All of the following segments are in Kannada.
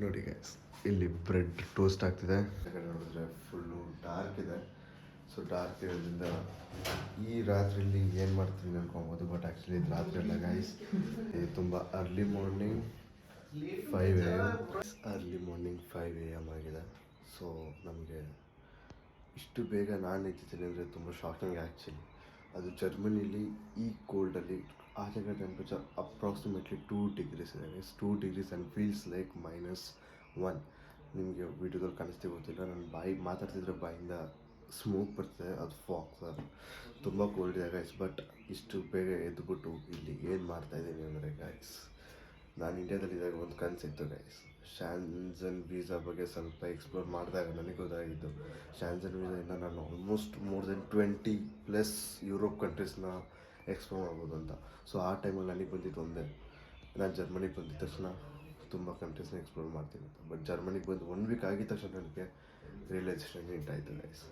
ನೋಡಿ ಗೈಸ್, ಇಲ್ಲಿ ಬ್ರೆಡ್ ಟೋಸ್ಟ್ ಆಗ್ತಿದೆ. ನೋಡಿದ್ರೆ ಫುಲ್ಲು ಡಾರ್ಕ್ ಇದೆ. ಸೊ ಡಾರ್ಕ್ ಇರೋದ್ರಿಂದ ಈ ರಾತ್ರಿಯಲ್ಲಿ ಏನು ಮಾಡ್ತೀನಿ ಅನ್ಕೊಬೋದು, ಬಟ್ ಆ್ಯಕ್ಚುಲಿ ಇದು ರಾತ್ರಿ ಅಲ್ಲ ಗೈಸ್, ಇದು ತುಂಬ early morning 5 AM. Early morning 5 AM ಆಗಿದೆ. ಸೊ ನಮಗೆ ಇಷ್ಟು ಬೇಗ ನಾನು ಎತ್ತಿದ್ದೀನಿ ಅಂದರೆ ತುಂಬ ಶಾಕಿಂಗ್ ಆ್ಯಕ್ಚುಲಿ. ಅದು ಜರ್ಮನಿಲಿ ಈ ಕೋಲ್ಡಲ್ಲಿ ಆಚೆಗೆ ಟೆಂಪ್ರೇಚರ್ ಅಪ್ರಾಕ್ಸಿಮೇಟ್ಲಿ 2 degrees ಇದೆ. 2 degrees ಆ್ಯಂಡ್ ಫೀಲ್ಸ್ ಲೈಕ್ -1. ನಿಮಗೆ ವೀಡಿಯೋದಲ್ಲಿ ಕಾಣಿಸ್ತೀವಿ ಗೊತ್ತಿಲ್ಲ, ನಾನು ಬಾಯಿ ಮಾತಾಡ್ತಿದ್ರೆ ಬಾಯಿಂದ ಸ್ಮೋಕ್ ಬರ್ತದೆ, ಅದು ಫಾಗ್ ಸರ್. ತುಂಬ ಕೋಲ್ಡ್ ಇದೆ ಗೈಸ್. ಬಟ್ ಇಷ್ಟು ಬೇಗ ಎದ್ದುಬಿಟ್ಟು ಇಲ್ಲಿ ಏನು ಮಾಡ್ತಾಯಿದ್ದೀನಿ ಅಂದರೆ ಗೈಸ್, ನಾನು ಇಂಡಿಯಾದಲ್ಲಿದ್ದಾಗ ಒಂದು ಕನಸಿತ್ತು ಗೈಸ್. ಶಾನ್ಜನ್ ವೀಸಾ ಬಗ್ಗೆ ಸ್ವಲ್ಪ ಎಕ್ಸ್ಪ್ಲೋರ್ ಮಾಡಿದಾಗ ನನಗೆ ಗೊತ್ತಾಗಿದ್ದು, ಶಾನ್ಜನ್ ವೀಸಾಯಿಂದ ನಾನು ಆಲ್ಮೋಸ್ಟ್ ಮೋರ್ ದೆನ್ 20+ ಯುರೋಪ್ ಕಂಟ್ರೀಸ್ನ ಎಕ್ಸ್ಪ್ಲೋರ್ ಮಾಡ್ಬೋದು ಅಂತ. ಸೊ ಆ ಟೈಮಲ್ಲಿ ನನಗೆ ಬಂದಿದ್ದು ಒಂದೇ, ನಾನು ಜರ್ಮನಿಗೆ ಬಂದಿದ್ದ ತಕ್ಷಣ ತುಂಬ ಕಂಟ್ರೀಸ್ನ ಎಕ್ಸ್ಪ್ಲೋರ್ ಮಾಡ್ತೀನಿ ಅಂತ. ಬಟ್ ಜರ್ಮನಿಗೆ ಬಂದು 1 ವೀಕ್ ಆಗಿದ ತಕ್ಷಣ ನನಗೆ ರಿಯಲೈಸೇಷನ್ ಇಟ್ಟಾಯಿತು ಗೈಸ್.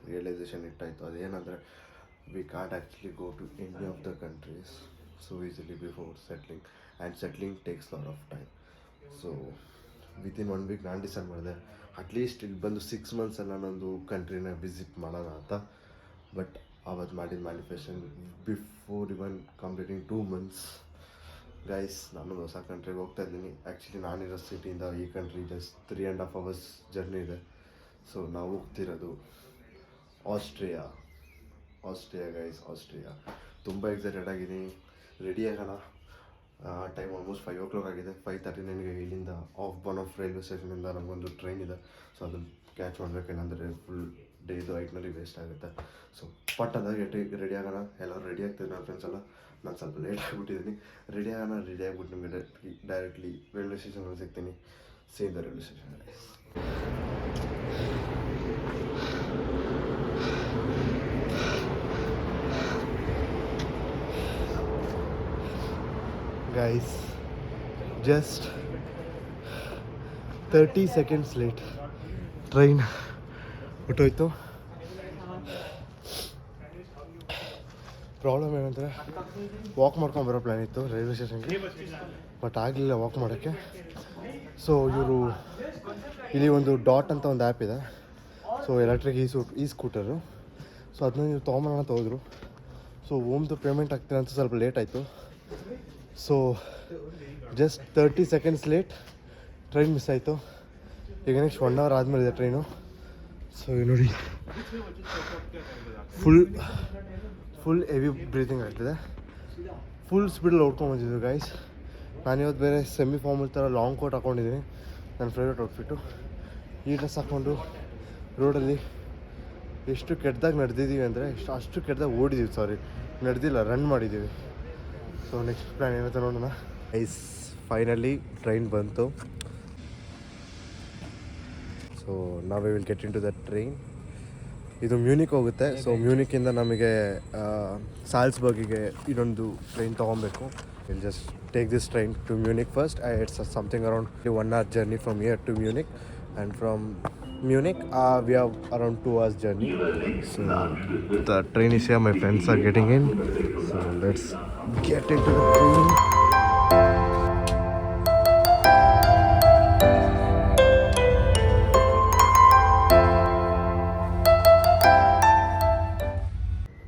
ಅದೇನಂದರೆ, we can't actually go to any of the countries so easily before settling, and settling takes a lot of time. So within 1 week ನಾನು ಡಿಸೈಡ್ ಮಾಡಿದೆ, ಅಟ್ಲೀಸ್ಟ್ ಇಲ್ಲಿ ಬಂದು 6 months ನಾನೊಂದು ಕಂಟ್ರಿನ ವಿಸಿಟ್ ಮಾಡೋಣ ಅಂತ. ಬಟ್ ಅವತ್ತು ಮಾಡಿದ ಮ್ಯಾನಿಫೆಸ್ಟೇಷನ್ ಬಿಫೋರ್ ಇವನ್ ಕಂಪ್ಲೀಟಿಂಗ್ 2 months ಗೈಸ್, ನಾನು ಹೊಸ ಕಂಟ್ರಿಗೆ ಹೋಗ್ತಾ ಇದ್ದೀನಿ. ಆ್ಯಕ್ಚುಲಿ ನಾನಿರೋ ಸಿಟಿಯಿಂದ ಈ ಕಂಟ್ರಿ ಜಸ್ಟ್ 3.5 hours ಜರ್ನಿ ಇದೆ. ಸೊ ನಾವು ಹೋಗ್ತಿರೋದು ಆಸ್ಟ್ರಿಯಾ ಗೈಸ್. ಆಸ್ಟ್ರಿಯಾ ತುಂಬ ಎಕ್ಸೈಟೆಡ್ ಆಗಿದ್ದೀನಿ. ರೆಡಿ ಆಗೋಣ. ಟೈಮ್ ಆಲ್ಮೋಸ್ಟ್ 5 o'clock ಆಗಿದೆ. 5:39ಗೆ ಇಲ್ಲಿಂದ ಆಫ್ ರೈಲ್ವೆ ಸ್ಟೇಷನಿಂದ ನಮಗೊಂದು ಟ್ರೈನ್ ಇದೆ. ಸೊ ಅದನ್ನು ಕ್ಯಾಚ್ ಮಾಡಬೇಕೇನಂದರೆ ಫುಲ್ ಡೇದು ಐಟ್ನರಿ ವೇಸ್ಟ್ ಆಗುತ್ತೆ. ಸೊ ಪಟ್ಟದಾಗಿ ರೆಡಿ ಆಗೋಣ. ಎಲ್ಲರೂ ರೆಡಿ ಆಗ್ತಿದ್ರು ನನ್ನ ಫ್ರೆಂಡ್ಸ್ ಎಲ್ಲ. ನಾನು ಸ್ವಲ್ಪ ಲೇಟ್ ಆಗಿಬಿಟ್ಟಿದ್ದೀನಿ. ರೆಡಿ ಆಗಿಬಿಟ್ಟು ನಿಮಗೆ ಡೈರೆಕ್ಟ್ಲಿ ರೈಲ್ವೆ ಸ್ಟೇಷನಲ್ಲಿ ಸಿಗ್ತೀನಿ. Same the railway station. Guys, just 30 seconds late. Train ಹೊಟ್ಟೋಯ್ತು. ಪ್ರಾಬ್ಲಮ್ ಏನಂದರೆ, ವಾಕ್ ಮಾಡ್ಕೊಂಡು ಬರೋ ಪ್ಲ್ಯಾನ್ ಇತ್ತು ರೈಲ್ವೆ ಸ್ಟೇಷನ್ಗೆ, ಬಟ್ ಆಗಲಿಲ್ಲ ವಾಕ್ ಮಾಡೋಕ್ಕೆ. ಸೊ ಇವರು ಇಲ್ಲಿ ಒಂದು ಡಾಟ್ ಅಂತ ಒಂದು ಆ್ಯಪ್ ಇದೆ. ಸೊ ಎಲೆಕ್ಟ್ರಿಕ್ ಈ ಸ್ಕೂಟರು. ಸೊ ಅದನ್ನ ನೀವು ತೊಗೊಂಬರೋಣ ಅಂತ ಹೋದರು. ಸೊ ಹೋಮ್ದು ಪೇಮೆಂಟ್ ಆಗ್ತೀನಿ ಅಂತ ಸ್ವಲ್ಪ ಲೇಟ್ ಆಯಿತು. So just 30 seconds late, train miss ಆಯಿತು. ಈಗ ನೆಕ್ಸ್ಟ್ 1 hour ಆದಮೇಲೆ ಇದೆ ಟ್ರೈನು. ಸೊ ನೋಡಿ, ಫುಲ್ ಹೆವಿ ಬ್ರೀತಿಂಗ್ ಆಗ್ತದೆ. ಫುಲ್ ಸ್ಪೀಡಲ್ಲಿ ಓಡ್ಕೊಂಡ್ಬಂದಿದ್ದು ಗೈಸ್. ನಾನಿವತ್ತು ಬೇರೆ ಸೆಮಿ ಫಾರ್ಮಲ್ ಥರ ಲಾಂಗ್ ಕೋಟ್ ಹಾಕ್ಕೊಂಡಿದ್ದೀನಿ, ನನ್ನ ಫೇವ್ರೇಟ್ ಔಟ್ಫಿಟ್ಟು. ಈ ಡ್ರೆಸ್ ಹಾಕ್ಕೊಂಡು ರೋಡಲ್ಲಿ ಎಷ್ಟು ಕೆಟ್ಟದಾಗಿ ನಡೆದಿದ್ದೀವಿ ಅಂದರೆ, ಅಷ್ಟು ಕೆಟ್ಟದಾಗಿ ಓಡಿದ್ದೀವಿ. ಸಾರಿ, ನಡೆದಿಲ್ಲ, ರನ್ ಮಾಡಿದ್ದೀವಿ. ಸೊ ನೆಕ್ಸ್ಟ್ ಪ್ಲ್ಯಾನ್ ಏನಂತ ನೋಡೋಣ ಗೈಸ್. ಫೈನಲಿ ಟ್ರೈನ್ ಬಂತು. ಸೊ ನಾವು will get in to the train. ಇದು ಮ್ಯೂನಿಕ್ ಹೋಗುತ್ತೆ. ಸೊ ಮ್ಯೂನಿಕ್ಕಿಂದ ನಮಗೆ ಸಾಲ್ಸ್ಬರ್ಗಿಗೆ ಇನ್ನೊಂದು ಟ್ರೈನ್ ತೊಗೊಬೇಕು. Will just take this train to Munich first. It's something around 1 hour journey from here to Munich, and from Munich we have around 2 hours journey. So the train is here, my friends are getting in, so let's get into the train.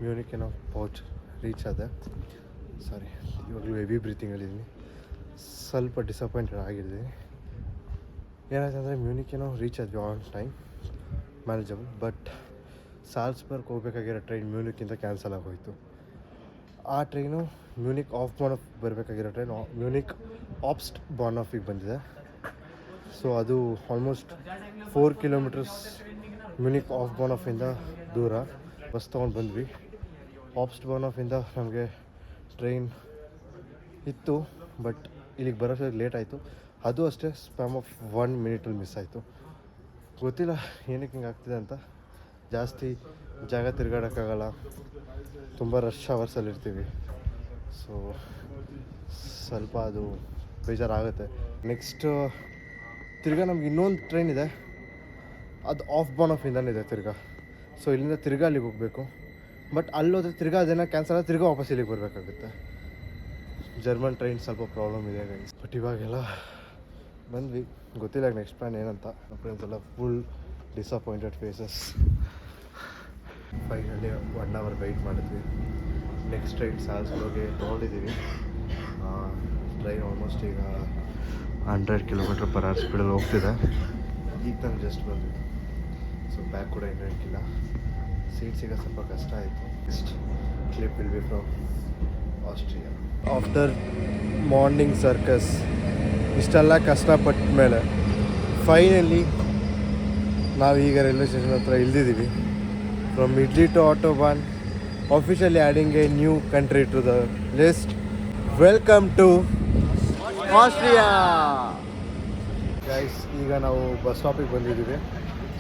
Munich ಏನೋ ರೀಚ್ ಆದ. ಸಾರಿ, ಇವಾಗಲೂ ಹೆವಿ ಬ್ರೀತಿಂಗಲ್ಲಿದ್ದೀನಿ. ಸ್ವಲ್ಪ ಡಿಸಪಾಯಿಂಟೆಡ್ ಆಗಿದ್ದೀನಿ. ಏನಾಯ್ತಂದರೆ ಮ್ಯೂನಿಕ್ ಏನೋ ರೀಚ್ ಆದ್ವಿ on time, manageable. But Salzburg ಹೋಗಬೇಕಾಗಿರೋ ಟ್ರೈನ್ ಮ್ಯೂನಿಕ್ಕಿಂತ ಕ್ಯಾನ್ಸಲ್ ಆಗೋಯಿತು. ಆ ಟ್ರೈನು ಮ್ಯೂನಿಕ್ ಬರಬೇಕಾಗಿರೋ ಟ್ರೈನ್ ಮ್ಯೂನಿಕ್ ಆಪ್ಸ್ಟ್ ಬಾರ್ನ್ಹಾಫಿಗೆ ಬಂದಿದೆ. ಸೊ ಅದು ಆಲ್ಮೋಸ್ಟ್ 4 kilometers ಮ್ಯೂನಿಕ್ ಬಾರ್ನ್ಹಾಫಿಂದ ದೂರ. ಬಸ್ ತೊಗೊಂಡು ಬಂದ್ವಿ. ಆಪ್ಸ್ಟ್ ಬಾರ್ನ್ಹಾಫಿಂದ ನಮಗೆ ಟ್ರೈನ್ ಇತ್ತು, ಬಟ್ ಇಲ್ಲಿಗೆ ಬರೋಷ್ಟೊತ್ತಿಗೆ ಲೇಟ್ ಆಯಿತು. ಅದು ಅಷ್ಟೇ, ಸ್ಪ್ಯಾಮ್ ಆಫ್ 1 minute ಮಿಸ್ ಆಯಿತು. ಗೊತ್ತಿಲ್ಲ ಏನಕ್ಕೆ ಹಿಂಗೆ ಆಗ್ತಿದೆ ಅಂತ. ಜಾಸ್ತಿ ಜಾಗ ತಿರುಗಾಡೋಕ್ಕಾಗಲ್ಲ, ತುಂಬ ರಶ್ ಅವರ್ಸಲ್ಲಿರ್ತೀವಿ. ಸೊ ಸ್ವಲ್ಪ ಅದು ಬೇಜಾರಾಗುತ್ತೆ. ನೆಕ್ಸ್ಟ್ ತಿರ್ಗಾ ನಮ್ಗೆ ಇನ್ನೊಂದು ಟ್ರೈನ್ ಇದೆ, ಅದು ಆಫ್ ಬಾರ್ನ್ಹಾಫಿಂದನೇ ಇದೆ ತಿರ್ಗಾ. ಸೊ ಇಲ್ಲಿಂದ ತಿರ್ಗಾ ಅಲ್ಲಿಗೆ ಹೋಗಬೇಕು. ಬಟ್ ಅಲ್ಲೋದ್ರೆ ತಿರ್ಗಾ ಅದೇನೋ ಕ್ಯಾನ್ಸಲ್ ಆದರೆ ತಿರ್ಗಾ ವಾಪಸ್ ಇಲ್ಲಿಗೆ ಬರಬೇಕಾಗುತ್ತೆ. ಜರ್ಮನ್ ಟ್ರೈನ್ ಸ್ವಲ್ಪ ಪ್ರಾಬ್ಲಮ್ ಇದೆ ಗೈಸ್. ಬಟ್ ಇವಾಗೆಲ್ಲ ಬಂದ್ವಿ, ಗೊತ್ತಿಲ್ಲ ನೆಕ್ಸ್ಟ್ ಪ್ಲ್ಯಾನ್ ಏನಂತ. ನಮ್ಮ ಫ್ರೆಂಡ್ಸ್ ಎಲ್ಲ full disappointed faces. Finally 1 hour wait ಮಾಡಿದ್ವಿ. ನೆಕ್ಸ್ಟ್ ರೈಡ್ ಸಾಲ್ಸ್ಗೋಗೆ ತೊಗೊಂಡಿದ್ದೀವಿ. ಟ್ರೈನ್ ಆಲ್ಮೋಸ್ಟ್ ಈಗ 100 km/h ಸ್ಪೀಡಲ್ಲಿ ಹೋಗ್ತಿದೆ. ಈಗ ನಾನು ಜಸ್ಟ್ ಬಂದ್ವಿ. ಸೊ ಬ್ಯಾಗ್ ಕೂಡ ಇನ್ನೂ ಇಟ್ಟಿಲ್ಲ. ಸೀಟ್ ಸಿಗೋದು ಸ್ವಲ್ಪ ಕಷ್ಟ ಆಯಿತು. Next clip will be from Austria. After morning circus ಇಷ್ಟೆಲ್ಲ ಕಷ್ಟಪಟ್ಟ ಮೇಲೆ ಫೈನಲಿ ನಾವೀಗ ರೈಲ್ವೆ ಸ್ಟೇಷನ್ ಹತ್ರ ಇಳಿದಿದ್ದೀವಿ. From idli to autobahn, officially adding a new country to the list. Welcome to Austria guys. ಈಗ ನಾವು ಬಸ್ ಸ್ಟಾಪಿಗೆ ಬಂದಿದ್ದೀವಿ.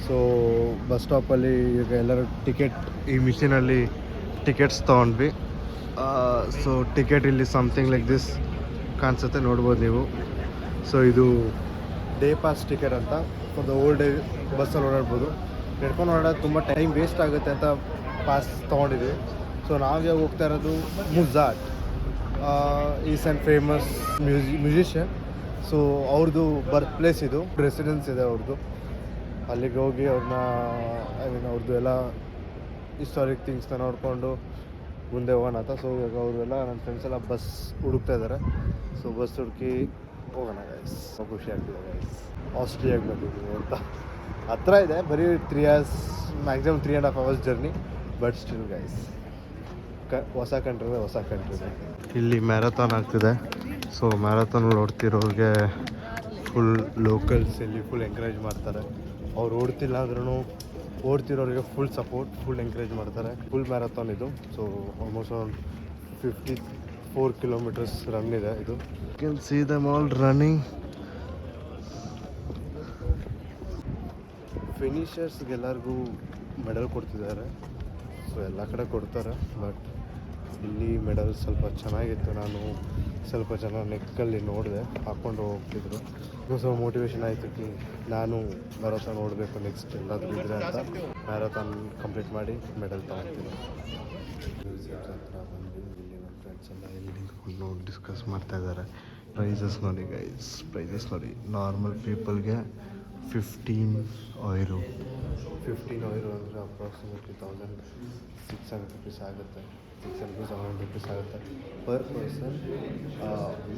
ಸೊ ಬಸ್ ಸ್ಟಾಪಲ್ಲಿ ಈಗ ಎಲ್ಲರೂ ಟಿಕೆಟ್, ಈ ಮಿಷಿನಲ್ಲಿ ಟಿಕೆಟ್ಸ್ ತೊಗೊಂಡ್ವಿ. ಸೊ ಟಿಕೆಟ್ ಇಲ್ಲಿ ಸಮಥಿಂಗ್ ಲೈಕ್ ದಿಸ್ ಕಾಣಿಸುತ್ತೆ, ನೋಡ್ಬೋದು ನೀವು. ಸೊ ಇದು ಡೇ ಪಾಸ್ ಟಿಕೆಟ್ ಅಂತ. ಫಾರ್ ದ ಓಲ್ಡ್ ಡೇ ಬಸ್ಸಲ್ಲಿ ಓಡಾಡ್ಬೋದು. ನಡ್ಕೊಂಡು ಓಡಾಡೋದು ತುಂಬ ಟೈಮ್ ವೇಸ್ಟ್ ಆಗುತ್ತೆ ಅಂತ ಪಾಸ್ ತೊಗೊಂಡಿದ್ವಿ. ಸೊ ನಾವೇ ಹೋಗ್ತಾ ಇರೋದು Mozart. Is and famous musician. So ಅವ್ರದ್ದು ಬರ್ತ್ ಪ್ಲೇಸ್ ಇದು, ರೆಸಿಡೆನ್ಸ್ ಇದೆ ಅವ್ರದ್ದು. ಅಲ್ಲಿಗೆ ಹೋಗಿ ಅವ್ರನ್ನ ಅವ್ರದ್ದು ಎಲ್ಲ ಹಿಸ್ಟಾರಿಕ್ ಥಿಂಗ್ಸ್ನ ನೋಡಿಕೊಂಡು ಮುಂದೆ ಹೋಗೋಣ ಅಂತ. ಸೊ ಇವಾಗ ಅವರೆಲ್ಲ ನನ್ನ ಫ್ರೆಂಡ್ಸ್ ಎಲ್ಲ ಬಸ್ ಹುಡುಕ್ತಾ ಇದ್ದಾರೆ. ಸೊ ಬಸ್ ಹುಡುಕಿ ಹೋಗೋಣ ಗೈಸ್. ಖುಷಿ ಆಗ್ತಿದೆ ಗೈಸ್. ಆಸ್ಟ್ರಿಯಾಗೆ ಬಂದಿದ್ದೀವಿ ಅಂತ. ಹತ್ರ ಇದೆ, ಬರೀ 3 hours, maximum 3.5 hours journey. But still guys, ಹೊಸ ಕಂಟ್ರಿ. ಇಲ್ಲಿ ಮ್ಯಾರಥಾನ್ ಆಗ್ತಿದೆ. ಸೊ ಮ್ಯಾರಥಾನ್ ಓಡ್ತಿರೋರಿಗೆ ಫುಲ್ ಲೋಕಲ್ಸ್ ಇಲ್ಲಿ ಫುಲ್ ಎಂಕರೇಜ್ ಮಾಡ್ತಾರೆ. ಅವ್ರು ಓಡ್ತಿಲ್ಲ ಅಂದ್ರೂ ಓಡ್ತಿರೋರಿಗೆ ಫುಲ್ ಸಪೋರ್ಟ್, ಫುಲ್ ಎಂಕರೇಜ್ ಮಾಡ್ತಾರೆ. ಫುಲ್ ಮ್ಯಾರಥಾನ್ ಇದು. ಸೊ ಆಲ್ಮೋಸ್ಟ್ ಒಂದು 54 kilometers ರನ್ ಇದೆ ಇದು. You can see them all running. ಫಿನಿಷರ್ಸ್ಗೆಲ್ಲರಿಗೂ ಮೆಡಲ್ ಕೊಡ್ತಿದ್ದಾರೆ. ಸೊ ಎಲ್ಲ ಕಡೆ ಕೊಡ್ತಾರೆ, ಬಟ್ ಇಲ್ಲಿ ಮೆಡಲ್ ಸ್ವಲ್ಪ ಚೆನ್ನಾಗಿತ್ತು. ನಾನು ಸ್ವಲ್ಪ ಜನ ನೆಕ್ಕಲ್ಲಿ ನೋಡಿದೆ, ಹಾಕ್ಕೊಂಡು ಹೋಗ್ತಿದ್ರು. ಸೊ ಮೋಟಿವೇಶನ್ ಆಯಿತು ಕಿ ನಾನು ಮ್ಯಾರಥಾನ್ ಓಡಬೇಕು ನೆಕ್ಸ್ಟ್ ಎಲ್ಲಾದರೂ ಇದ್ರೆ ಅಂತ. ಮ್ಯಾರಥಾನ್ ಕಂಪ್ಲೀಟ್ ಮಾಡಿ ಮೆಡಲ್ ತೊಗೊಳ್ತೀನಿ. ಮ್ಯೂಸಿಯಮ್ಸ್ ಹತ್ರ ಬಂದು ಇಲ್ಲಿ ನಮ್ಮ ಫ್ರೆಂಡ್ಸ್ ಎಲ್ಲ ಇಲ್ಲಿ ನಿಂತ್ಕೊಂಡು ಡಿಸ್ಕಸ್ ಮಾಡ್ತಾ ಇದ್ದಾರೆ. ಪ್ರೈಸಸ್ ನೋಡಿ ಗೈಸ್, ಪ್ರೈಸಸ್ ನೋಡಿ. ನಾರ್ಮಲ್ ಪೀಪಲ್ಗೆ 15 euro. 15 euro ಅಂದರೆ ಅಪ್ರಾಕ್ಸಿಮೇಟ್ಲಿ 1600 rupees ಆಗುತ್ತೆ. 600-700 rupees ಆಗುತ್ತೆ ಪರ್ ಪರ್ಸನ್.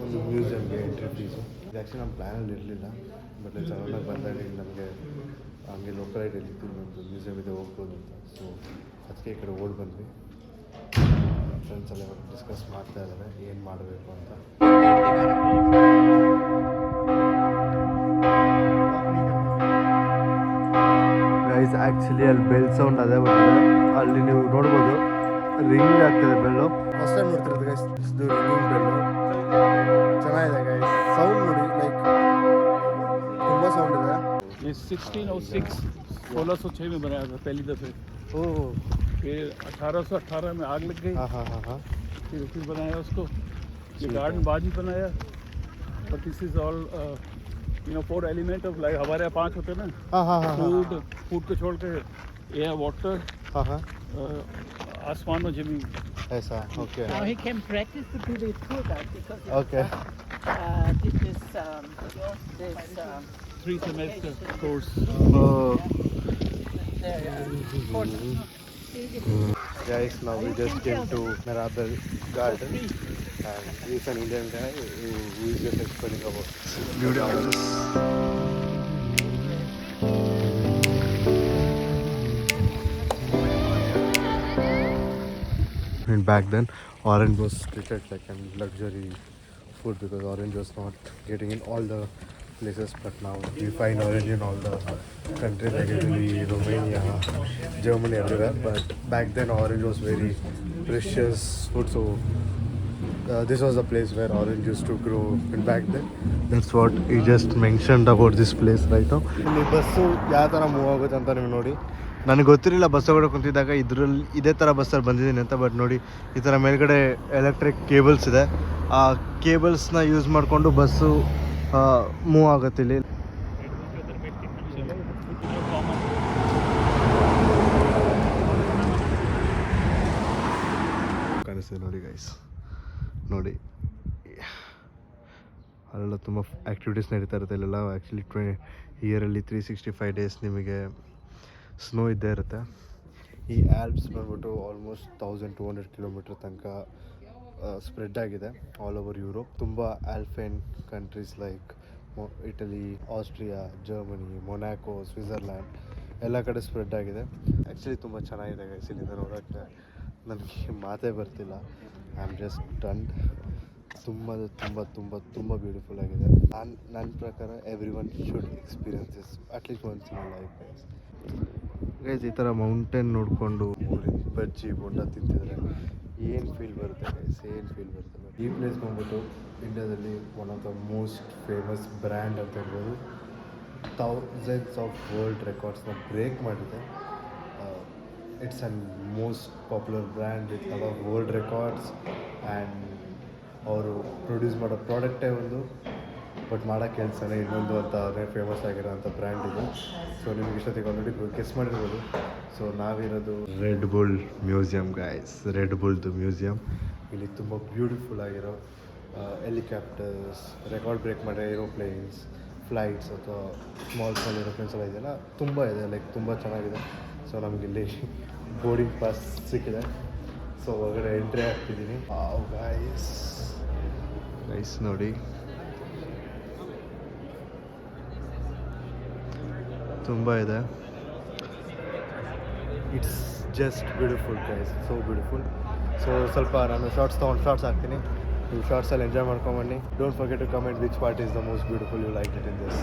ಒಂದು ಮ್ಯೂಸಿಯಮ್ಗೆ ಎಂಟ್ರಿ ಫೀಸು. ಇದು ಆ್ಯಕ್ಚುಲಿ ನಮ್ಮ ಪ್ಲ್ಯಾನಲ್ಲಿ ಇರಲಿಲ್ಲ, ಬಟ್ ಸಡನ್ನಾಗಿ ಬಂದಾಗ ನಮಗೆ ಹಂಗೆ ಲೋಕಲ್ ಐಡಿಯಲ್ಲಿ ಇತ್ತು ನಮ್ಮದು ಮ್ಯೂಸಿಯಮ್ ಇದೆ ಹೋಗ್ಬೋದು ಅಂತ. ಸೊ ಅದಕ್ಕೆ ಈ ಕಡೆ ಓಡಿ ಬಂದ್ವಿ. ಫ್ರೆಂಡ್ಸ್ ಎಲ್ಲ ಡಿಸ್ಕಸ್ ಮಾಡ್ತಾ ಇದ್ದಾರೆ ಏನು ಮಾಡಬೇಕು ಅಂತ. ಗೈಸ್ ಆ್ಯಕ್ಚುಲಿ ಅಲ್ಲಿ ಬೆಲ್ ಸೌಂಡ್ ಅದೇ ಬರ್ತದೆ. ಅಲ್ಲಿ ನೀವು ನೋಡ್ಬೋದು ರಿಂಗ್ ಆಗ್ತದೆ ಬೆಲ್ಲು. ಫಸ್ಟ್ ಟೈಮ್ ನೋಡ್ತಿರೋದು ಗೈಸ್ ಇದು ರಿಂಗಿಂಗ್ ಬೆಲ್ಲು. ಚೆನ್ನಾಗಿದೆ ಗೈಸ್, ಸೌಂಡ್ ನೋಡಿ, ಲೈಕ್ ತುಂಬ ಸೌಂಡ್ ಇದೆ. ये 1606 1606 में बनाया था पहली दफ़े. ओह, फिर 1818 में आग लग गई. हाँ. फिर बनाया उसको. ये गार्डन बाद ही बनाया. But this is all 4 element of life. हमारे यहाँ 5 होते हैं ना. हाँ. फूड को छोड़ के एयर, वाटर, हाँ. आसमान और जमीन. ऐसा, okay. Now he can practice to be the tour guide because Okay. this is 3 semester course. Guys, now we just came to Mirabel Garden, and he's an Indian guy who is just explaining about beauty of this. And back then, Orange was treated like a luxury food because Orange was not getting in all the places, but now we find Orange in all the countries like Italy, Romania, Germany, everywhere. But back then, Orange was very precious food, so this was the place where Orange used to grow. And back then, that's what he just mentioned about this place right now. ಇಲ್ಲಿ ಬಸ್ಸು ಯಾವ ಥರ ಮೂವ್ ಆಗುತ್ತೆ ಅಂತ ನೀವು ನೋಡಿ. ನನಗೆ ಗೊತ್ತಿರಲಿಲ್ಲ ಬಸ್ ಹೊರಗೆ ಕುಂತಿದ್ದಾಗ ಇದರಲ್ಲಿ ಇದೇ ಥರ ಬಸ್ಸಲ್ಲಿ ಬಂದಿದ್ದೀನಿ ಅಂತ. ಬಟ್ ನೋಡಿ, ಈ ಥರ ಮೇಲ್ಗಡೆ ಎಲೆಕ್ಟ್ರಿಕ್ ಕೇಬಲ್ಸ್ ಇದೆ. ಆ ಕೇಬಲ್ಸ್ನ ಯೂಸ್ ಮಾಡಿಕೊಂಡು ಬಸ್ಸು ಮೂವ್ ಆಗುತ್ತೆ ಇಲ್ಲಿ. ಕಾಣಿಸ್ತಿದೆ ನೋಡಿ ಗೈಸ್, ನೋಡಿ ಅಲ್ಲೆಲ್ಲ ತುಂಬ ಆ್ಯಕ್ಟಿವಿಟೀಸ್ ನಡೀತಾ ಇರುತ್ತೆ. ಇಲ್ಲೆಲ್ಲ ಆ್ಯಕ್ಚುಲಿ ಇಯರಲ್ಲಿ 365 ಡೇಸ್ ನಿಮಗೆ ಸ್ನೋ ಇದ್ದೇ ಇರುತ್ತೆ. ಈ ಆಲ್ಪ್ಸ್ ಬಂದ್ಬಿಟ್ಟು ಆಲ್ಮೋಸ್ಟ್ 1200 ಕಿಲೋಮೀಟ್ರ್ ತನಕ ಸ್ಪ್ರೆಡ್ ಆಗಿದೆ ಆಲ್ ಓವರ್ ಯುರೋಪ್. ತುಂಬ alpine countries like Italy, Austria, Germany, Monaco, Switzerland ಎಲ್ಲ ಕಡೆ ಸ್ಪ್ರೆಡ್ ಆಗಿದೆ. ಆ್ಯಕ್ಚುಲಿ ತುಂಬ ಚೆನ್ನಾಗಿದೆ ಗೈಸ್. ಇಲ್ಲಿಂದ ನೋಡೋಕ್ಕೆ ನನಗೆ ಮಾತೇ ಬರ್ತಿಲ್ಲ. I am just done. ತುಂಬ ತುಂಬ ತುಂಬ ತುಂಬ ಬ್ಯೂಟಿಫುಲ್ ಆಗಿದೆ. ನನ್ನ ಪ್ರಕಾರ everyone should experience this at least once in life guys. ಈ ಥರ ಮೌಂಟೇನ್ ನೋಡಿಕೊಂಡು ಬಜ್ಜಿ ಬೋಂಡ ತಿಂತಿದ್ರೆ ಏನು ಫೀಲ್ ಬರುತ್ತೆ ಗೈಸ್, ಏನು ಫೀಲ್ ಬರುತ್ತೆ. ಈ ಪ್ಲೇಸ್ ಬಂದ್ಬಿಟ್ಟು ಇಂಡಿಯಾದಲ್ಲಿ one of the most famous brand ಅಂತ ಹೇಳ್ಬೋದು. ಥೌಸಂಡ್ಸ್ ಆಫ್ ವರ್ಲ್ಡ್ ರೆಕಾರ್ಡ್ಸ್ನ ಬ್ರೇಕ್ ಮಾಡಿದೆ. It's and most popular brand with a world records. And ಅವರು ಪ್ರೊಡ್ಯೂಸ್ ಮಾಡೋ ಪ್ರಾಡಕ್ಟೇ ಒಂದು, ಬಟ್ ಮಾಡೋ ಕೆಲಸನೇ ಇನ್ನೊಂದು ಅಂತ ಅದೇ ಫೇಮಸ್ ಆಗಿರೋಂಥ ಬ್ರ್ಯಾಂಡ್ ಇದು. ಸೊ ನಿಮ್ಗೆ ಇಷ್ಟೊತ್ತಿಗೆ ಆಲ್ರೆಡಿ ಗೆಸ್ ಮಾಡಿರ್ಬೋದು. ಸೊ ನಾವಿರೋದು Red Bull museum guys. Red ಬುಲ್ದು ಮ್ಯೂಸಿಯಂ. ಇಲ್ಲಿ ತುಂಬ ಬ್ಯೂಟಿಫುಲ್ ಆಗಿರೋ ಹೆಲಿಕಾಪ್ಟರ್ಸ್, ರೆಕಾರ್ಡ್ ಬ್ರೇಕ್ ಮಾಡೋ ಏರೋಪ್ಲೇನ್ಸ್, ಫ್ಲೈಟ್ಸ್ ಅಥವಾ ಸ್ಮಾಲ್ ಏರೋಪ್ಲೇನ್ಸ್ ಎಲ್ಲ ಇದೆಯಲ್ಲ, ತುಂಬ ಇದೆ. ಲೈಕ್ ತುಂಬ ಚೆನ್ನಾಗಿದೆ. ಸೊ ನಮಗಿಲ್ಲಿ ಬೋರ್ಡಿಂಗ್ ಪಾಸ್ ಸಿಕ್ಕಿದೆ. ಸೊ ಹೊರಗಡೆ ಎಂಟ್ರಿ ಆಗ್ತಿದ್ದೀನಿ. ಗೈಸ್ ನೋಡಿ, ತುಂಬ ಇದೆ. It's just beautiful guys, so beautiful. So ಸ್ವಲ್ಪ ನಾನು ಶಾರ್ಟ್ಸ್ ಹಾಕ್ತೀನಿ. ನೀವು ಶಾರ್ಟ್ಸಲ್ಲಿ ಎಂಜಾಯ್ ಮಾಡ್ಕೊಂಬನ್ನಿ. Don't forget to comment which part is the most beautiful you like it in this.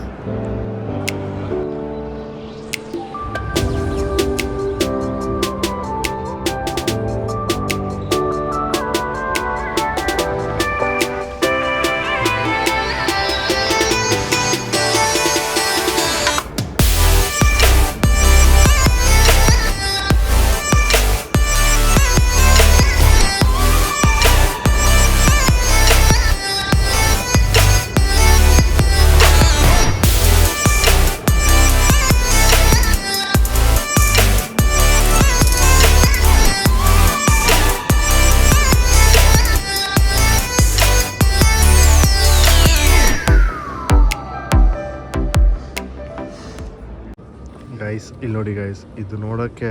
Guys ಇಲ್ಲಿ ನೋಡಿ ಗೈಸ್, ಇದು ನೋಡೋಕ್ಕೆ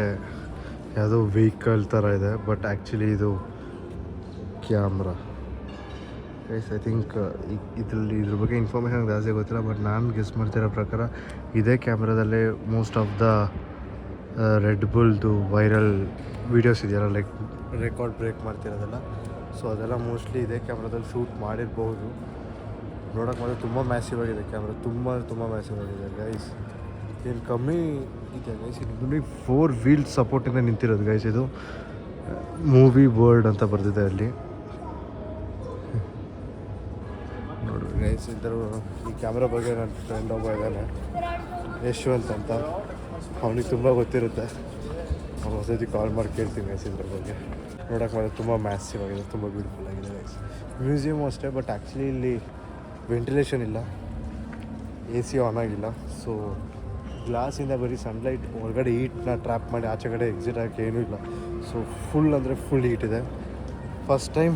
ಯಾವುದೋ ವೆಹಿಕಲ್ ಥರ ಇದೆ, ಬಟ್ ಆ್ಯಕ್ಚುಲಿ ಇದು ಕ್ಯಾಮ್ರಾ ಗೈಸ್. ಐ ಥಿಂಕ್ ಇದ್ರ ಬಗ್ಗೆ ಇನ್ಫಾರ್ಮೇಷನ್ ಜಾಸ್ತಿ ಗೊತ್ತಿಲ್ಲ, ಬಟ್ ನಾನು ಗೆಸ್ ಮಾಡ್ತಿರೋ ಪ್ರಕಾರ ಇದೇ ಕ್ಯಾಮ್ರಾದಲ್ಲೇ ಮೋಸ್ಟ್ ಆಫ್ ದ ರೆಡ್ ಬುಲ್ದು ವೈರಲ್ ವೀಡಿಯೋಸ್ ಇದೆಯಲ್ಲ, ಲೈಕ್ ರೆಕಾರ್ಡ್ ಬ್ರೇಕ್ ಮಾಡ್ತಿರೋದೆಲ್ಲ. ಸೊ ಅದೆಲ್ಲ ಮೋಸ್ಟ್ಲಿ ಇದೇ ಕ್ಯಾಮ್ರಾದಲ್ಲಿ ಶೂಟ್ ಮಾಡಿರ್ಬೋದು. ನೋಡೋಕೆ ಮಾತ್ರ ತುಂಬ ಮ್ಯಾಸಿವ್ ಆಗಿದೆ ಕ್ಯಾಮ್ರಾ, ತುಂಬ ಮ್ಯಾಸಿವ್ ಆಗಿದೆ ಗೈಸ್. ಏನು ಕಮ್ಮಿ ಇದೆ ಗೈಸ್. ಇದು 4 ವೀಲ್ ಸಪೋರ್ಟಿಂದ ನಿಂತಿರೋದು ಗೈಸ್. ಇದು ಮೂವಿ ವರ್ಲ್ಡ್ ಅಂತ ಬರ್ತಿದೆ ಅಲ್ಲಿ ನೋಡಿ ಗೈಸ್. ಈ ಕ್ಯಾಮ್ರಾ ಬಗ್ಗೆ ನನ್ನ ಫ್ರೆಂಡ್ ಒಬ್ಬ ಇದ್ದಾನೆ, ಯಶ್ವಂತ್ ಅಂತ. ಅವನಿಗೆ ತುಂಬ ಗೊತ್ತಿರುತ್ತೆ. ಅವ್ನು ಹೊಸತಿ ಕಾಲ್ ಮಾಡಿ ಕೇಳ್ತೀನಿ ಗೈಸ್ ಇದ್ರ ಬಗ್ಗೆ. ನೋಡೋಕೆ ಮಾತ್ರ ತುಂಬ ಮ್ಯಾಸಿವ್ ಆಗಿದೆ, ತುಂಬ ಬ್ಯೂಟಿಫುಲ್ ಆಗಿದೆ ಗೈಸ್. ಮ್ಯೂಸಿಯಮು ಅಷ್ಟೇ, ಬಟ್ ಆ್ಯಕ್ಚುಲಿ ಇಲ್ಲಿ ವೆಂಟಿಲೇಷನ್ ಇಲ್ಲ, AC ಆನ್ ಆಗಿಲ್ಲ. ಸೊ ಗ್ಲಾಸಿಂದ ಬರೀ ಸನ್ಲೈಟ್ ಹೊರಗಡೆ ಹೀಟ್ನ ಟ್ರ್ಯಾಪ್ ಮಾಡಿ ಆಚೆ ಕಡೆ ಎಕ್ಸಿಟ್ ಆಗೋಕ್ಕೆ ಏನೂ ಇಲ್ಲ. ಸೊ ಫುಲ್ ಅಂದರೆ ಫುಲ್ ಹೀಟ್ ಇದೆ. ಫಸ್ಟ್ ಟೈಮ್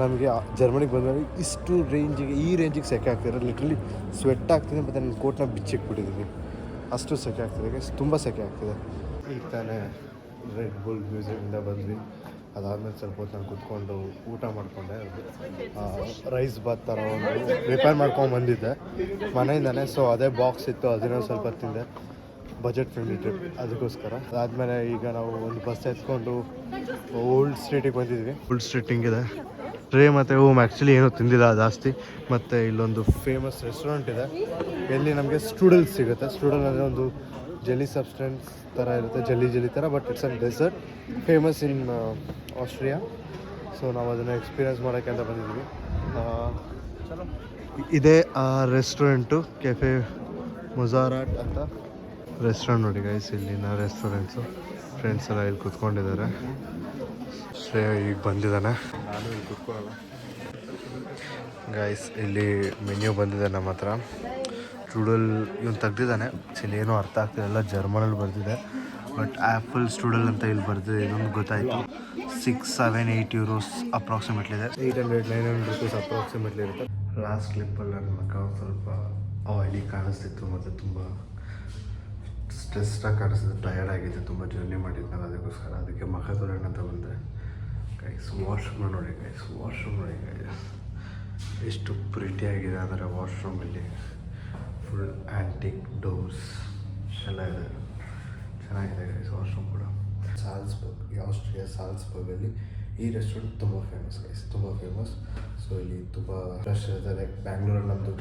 ನಮಗೆ ಜರ್ಮನಿಗೆ ಬಂದಾಗ ಇಷ್ಟು ಈ ರೇಂಜಿಗೆ ಸೆಕೆ ಆಗ್ತಿದೆ. ಲಿಟ್ರಲಿ ಸ್ವೆಟ್ ಆಗ್ತಿದೆ, ಮತ್ತು ನನ್ನ ಕೋಟ್ನ ಬಿಚ್ಚಿಕ್ಬಿಟ್ಟಿದ್ದೀನಿ, ಅಷ್ಟು ಸೆಕೆ ಆಗ್ತಿದೆ, ತುಂಬ ಸೆಕೆ ಆಗ್ತಿದೆ. ಈಗ ತಾನೇ ರೆಡ್ ಬುಲ್ ಮ್ಯೂಸಿಯಮಿಂದ ಬಂದ್ವಿ. ಅದಾದಮೇಲೆ ಸ್ವಲ್ಪ ಹೊತ್ತು ನಾನು ಕುತ್ಕೊಂಡು ಊಟ ಮಾಡಿಕೊಂಡೆ. ರೈಸ್ ಬಾತ್ ಥರ ಒಂದು ಪ್ರಿಪೇರ್ ಮಾಡ್ಕೊಂಡು ಬಂದಿದ್ದೆ ಮನೆಯಿಂದನೇ. ಸೊ ಅದೇ ಬಾಕ್ಸ್ ಇತ್ತು, ಅದನ್ನ ಸ್ವಲ್ಪ ತಿಂದೆ. ಬಜೆಟ್ ಫ್ರೆಂಡ್ಲಿ ಟ್ರಿಪ್ ಅದಕ್ಕೋಸ್ಕರ. ಅದಾದಮೇಲೆ ಈಗ ನಾವು ಒಂದು ಬಸ್ ಎತ್ಕೊಂಡು ಓಲ್ಡ್ ಸ್ಟ್ರೀಟಿಗೆ ಬಂದಿದ್ವಿ. ಓಲ್ಡ್ ಸ್ಟ್ರೀಟ್ ಹಿಂಗಿದೆ. ಟ್ರೇ ಮತ್ತು ಆ್ಯಕ್ಚುಲಿ ಏನೂ ತಿಂದಿಲ್ಲ ಜಾಸ್ತಿ. ಮತ್ತು ಇಲ್ಲೊಂದು ಫೇಮಸ್ ರೆಸ್ಟೋರೆಂಟ್ ಇದೆ, ಎಲ್ಲಿ ನಮಗೆ ಸ್ಟ್ರೂಡಲ್ಸ್ ಸಿಗುತ್ತೆ. ಸ್ಟ್ರೂಡಲ್ ಅಂದರೆ ಒಂದು ಜೆಲ್ಲಿ ಸಬ್ಸ್ಟೆನ್ಸ್ ಥರ ಇರುತ್ತೆ, ಜೆಲ್ಲಿ ಥರ, but it's an dessert famous in Austria. So ನಾವು ಅದನ್ನು ಎಕ್ಸ್ಪೀರಿಯನ್ಸ್ ಮಾಡೋಕ್ಕೆ ಅಂತ ಬಂದಿದ್ವಿ. ಇದೇ ಆ ರೆಸ್ಟೋರೆಂಟು, ಕೆಫೆ ಮೊಜಾರಾಟ್ ಅಂತ ರೆಸ್ಟೋರೆಂಟ್ ನೋಡಿ ಗೈಸ್. ಇಲ್ಲಿನ ರೆಸ್ಟೋರೆಂಟ್ಸು ಫ್ರೆಂಡ್ಸ್ ಎಲ್ಲ ಇಲ್ಲಿ ಕೂತ್ಕೊಂಡಿದ್ದಾರೆ. ಶ್ರೇಯ ಈಗ ಬಂದಿದ್ದಾನೆ, ನಾನು ಇಲ್ಲಿ ಕೂತ್ಕೊಳ್ಳೋಣ ಗೈಸ್. ಇಲ್ಲಿ ಮೆನ್ಯೂ ಬಂದಿದೆ ನಮ್ಮ ಹತ್ರ. ಸ್ಟ್ರೂಡಲ್ ಇವನು ತೆಗ್ದಿದ್ದಾನೆ, ಇಲ್ಲಿ ಏನೂ ಅರ್ಥ ಆಗ್ತಿದೆ, ಎಲ್ಲ ಜರ್ಮನಲ್ಲಿ ಬರ್ತಿದೆ. ಬಟ್ ಆ್ಯಪಲ್ ಸ್ಟ್ರೂಡಲ್ ಅಂತ ಇಲ್ಲಿ ಬರ್ತಿದೆ, ಇದೊಂದು ಗೊತ್ತಾಯಿತು. 6-7-8 euros ಅಪ್ರಾಕ್ಸಿಮೇಟ್ಲಿ ಇದೆ. 800-900 ರೂಪೀಸ್ ಅಪ್ರಾಕ್ಸಿಮೇಟ್ಲಿ ಇರುತ್ತೆ. ಲಾಸ್ಟ್ ಕ್ಲಿಪ್ಪಲ್ಲಿ ನನ್ನ ಮಕ್ಕ ಒಂದು ಸ್ವಲ್ಪ ಆಯಿಲಿ ಕಾಣಿಸ್ತಿತ್ತು ಮತ್ತು ತುಂಬ ಸ್ಟ್ರೆಸ್ಟಾಗಿ ಕಾಣಿಸ್ತಿತ್ತು, ಟಯರ್ಡ್ ಆಗಿತ್ತು, ತುಂಬ ಜರ್ನಿ ಮಾಡಿದ್ನಲ್ಲ ಅದಕ್ಕೋಸ್ಕರ. ಅದಕ್ಕೆ ಮಖ ತೊಳೆಯೋಣ ಅಂತ ಬಂದೆ ಗೈಸ್. ವಾಶ್ರೂಮ್ ನೋಡಿ ಗೈಸ್, ವಾಶ್ರೂಮ್ ನೋಡಿ ಗೈಸ್ ಎಷ್ಟು ಪ್ರಿಟಿಯಾಗಿದೆ ಅಂದರೆ ವಾಶ್ರೂಮಲ್ಲಿ ಫುಲ್ ಆ್ಯಂಟಿಕ್ ಡೋರ್ಸ್ ಎಲ್ಲ ಇದೆ, ಚೆನ್ನಾಗಿದೆ ಗೈಸ್ ವಾಶ್ರೂಮ್ ಕೂಡ. ಸಾಲ್ಸ್ಬರ್ಗ್, ಆಸ್ಟ್ರಿಯಾ ಸಾಲ್ಸ್ಬರ್ಗಲ್ಲಿ ಈ ರೆಸ್ಟೋರೆಂಟ್ ತುಂಬ ಫೇಮಸ್ ಗೈಸ್, ತುಂಬ ಫೇಮಸ್. ಸೊ ಇಲ್ಲಿ ತುಂಬ ಫ್ರೆಶ್ ಇದೆ. ಲೈಕ್ ಬ್ಯಾಂಗ್ಳೂರಲ್ಲಿ ನಮ್ಮದು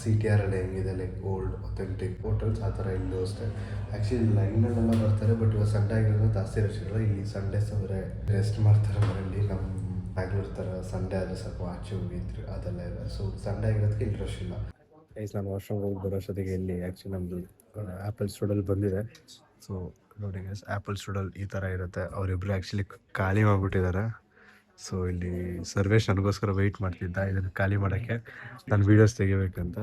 CTR ಅಲ್ಲಿ ಹೆಂಗಿದೆ ಲೈಕ್ ಓಲ್ಡ್ ಅಥೆಂಟಿಕ್ ಹೋಟೆಲ್ಸ್, ಆ ಥರ ಇಲ್ಲೂ ಅಷ್ಟೇ. ಆ್ಯಕ್ಚುಲಿ ಲೈನಲ್ಲೆಲ್ಲ ಬರ್ತಾರೆ, ಬಟ್ ಇವಾಗ ಸಂಡೇ ಆಗಿರೋದು ಜಾಸ್ತಿ ರಶ್ ಇರಲ್ಲ. ಇಲ್ಲಿ ಸಂಡೇಸ್ ಅಂದರೆ ರೆಸ್ಟ್ ಮಾಡ್ತಾರೆ ಮನೆಯಲ್ಲಿ. ನಮ್ಮ ಬ್ಯಾಂಗ್ಳೂರ್ ಥರ ಸಂಡೇ ಆದರೆ ಸ್ವಲ್ಪ ಆಚೆ ಹೋಗಿದ್ರು ಅದೆಲ್ಲ ಇಲ್ಲ. ಸೊ ಸಂಡೇ ಆಗಿರೋದಕ್ಕೆ ಇಲ್ಲಿ ರಶ್ ಇಲ್ಲ ಗೈಸ್. ನಾನು ವಾಶ್ರೂಮ್ ಹೋಗಿ ಬರೋಷ್ಟೊತ್ತಿಗೆ ಇಲ್ಲಿ ಆ್ಯಕ್ಚುಲಿ ನಮ್ಮದು ಆ್ಯಪಲ್ ಸ್ಟೂಡಲ್ ಬಂದಿದೆ. ಸೊ ನೋಡಿ ಗೈಸ್, ಆ್ಯಪಲ್ ಸ್ಟೂಡಲ್ ಈ ಥರ ಇರುತ್ತೆ. ಅವರಿಬ್ಬರು ಆ್ಯಕ್ಚುಲಿ ಖಾಲಿ ಮಾಡಿಬಿಟ್ಟಿದ್ದಾರೆ. ಸೊ ಇಲ್ಲಿ ಸರ್ವೇಶ್ ನನಗೋಸ್ಕರ ವೆಯ್ಟ್ ಮಾಡ್ತಿದ್ದ ಇದನ್ನು ಖಾಲಿ ಮಾಡೋಕ್ಕೆ, ನಾನು ವೀಡಿಯೋಸ್ ತೆಗಿಬೇಕಂತ.